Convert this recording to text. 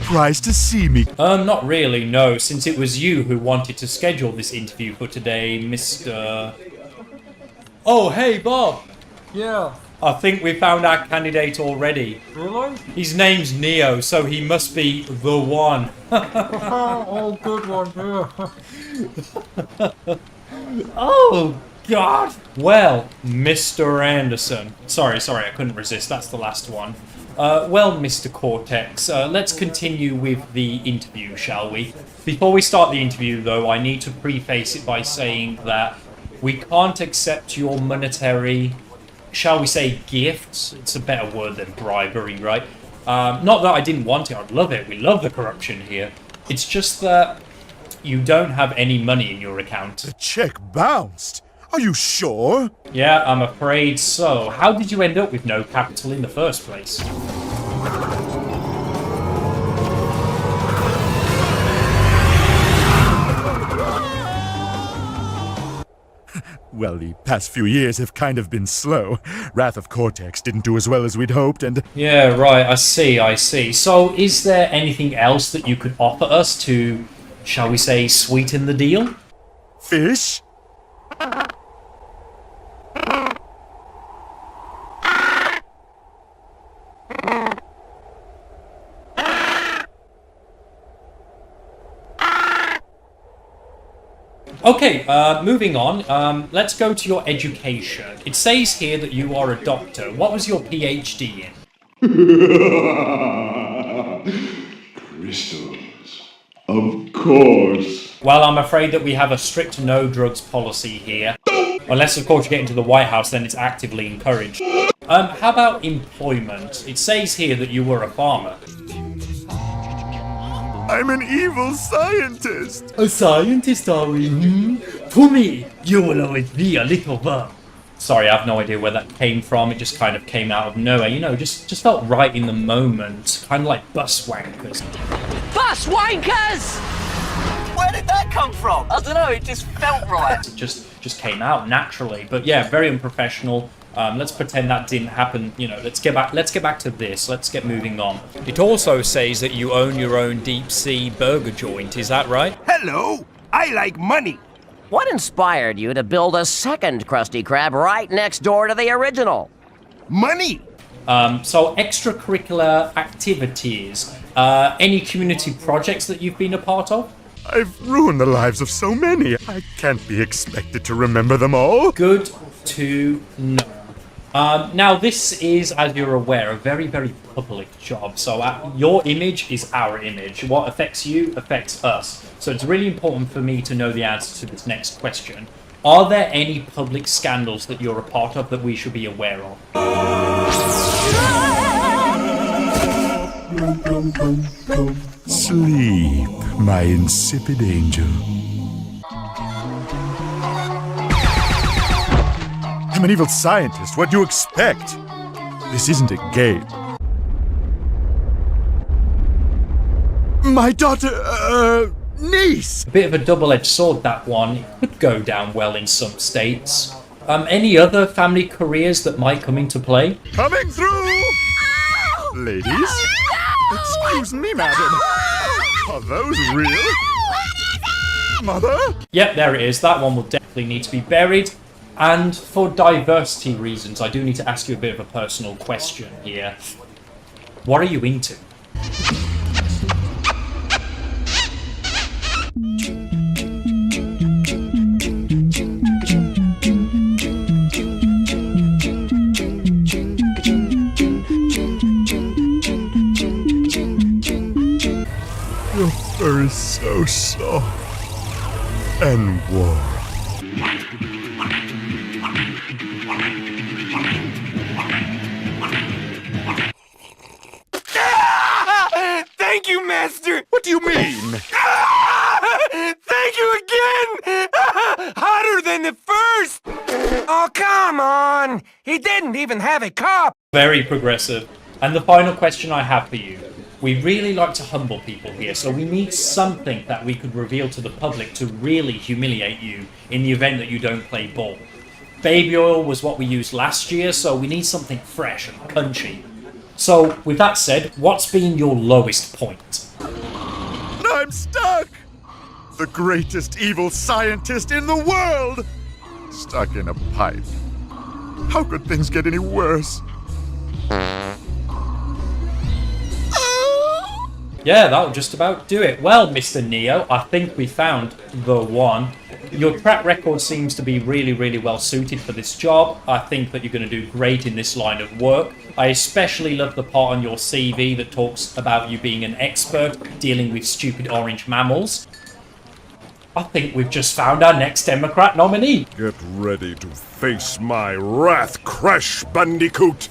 surprised to see me? Not really, no, since it was you who wanted to schedule this interview for today, Mr. Oh, hey, Bob! Yeah. I think we found our candidate already. Really? His name's Neo, so he must be the one. Oh, good one, yeah. Oh, God! Well, Mr. Anderson. Sorry, I couldn't resist. That's the last one. Well, Mr. Cortex, let's continue with the interview, shall we? Before we start the interview, though, I need to preface it by saying that we can't accept your monetary, shall we say, gifts. It's a better word than bribery, right? Not that I didn't want it. I'd love it. We love the corruption here. It's just that you don't have any money in your account. The check bounced. Are you sure? Yeah, I'm afraid so. How did you end up with no capital in the first place? Well, the past few years have kind of been slow. Wrath of Cortex didn't do as well as we'd hoped, and... Yeah, right, I see. So, is there anything else that you could offer us to, shall we say, sweeten the deal? Fish? Okay, moving on. Let's go to your education. It says here that you are a doctor. What was your PhD in? Crystals. Of course. Well, I'm afraid that we have a strict no drugs policy here. Unless, of course, you get into the White House, then it's actively encouraged. How about employment? It says here that you were a farmer. I'm an evil scientist! A scientist, are we? To me, you will always be a little worm. Sorry, I have no idea where that came from. It just kind of came out of nowhere. You know, just felt right in the moment. Kind of like bus wankers. Bus wankers! Where did that come from? I don't know, it just felt right. It just came out naturally. But yeah, very unprofessional. Let's pretend that didn't happen. You know, let's get back to this. Let's get moving on. It also says that you own your own deep sea burger joint. Is that right? Hello, I like money. What inspired you to build a second Krusty Krab right next door to the original? Money. So extracurricular activities. Any community projects that you've been a part of? I've ruined the lives of so many. I can't be expected to remember them all. Good to know. Now, this is, as you're aware, a very, very public job. So your image is our image. What affects you affects us. So it's really important for me to know the answer to this next question. Are there any public scandals that you're a part of that we should be aware of? Sleep, my insipid angel. I'm an evil scientist. What do you expect? This isn't a game. My daughter, niece! A bit of a double-edged sword, that one. It could go down well in some states. Any other family careers that might come into play? Coming through! Ladies? Excuse me, madam. Are those real? Mother? Yep, there it is. That one will definitely need to be buried. And for diversity reasons, I do need to ask you a bit of a personal question here. What are you into? Your fur is so soft and warm. Thank you, Master. What do you mean? Thank you again. Hotter than the first. Oh, come on. He didn't even have a cup. Very progressive. And the final question I have for you. We really like to humble people here, so we need something that we could reveal to the public to really humiliate you in the event that you don't play ball. Baby oil was what we used last year, so we need something fresh and punchy. So, with that said, what's been your lowest point? I'm stuck! The greatest evil scientist in the world! Stuck in a pipe. How could things get any worse? Yeah, that'll just about do it. Well, Mr. Neo, I think we found the one. Your track record seems to be really, really well suited for this job. I think that you're going to do great in this line of work. I especially love the part on your CV that talks about you being an expert dealing with stupid orange mammals. I think we've just found our next Democrat nominee. Get ready to face my wrath, Crash Bandicoot!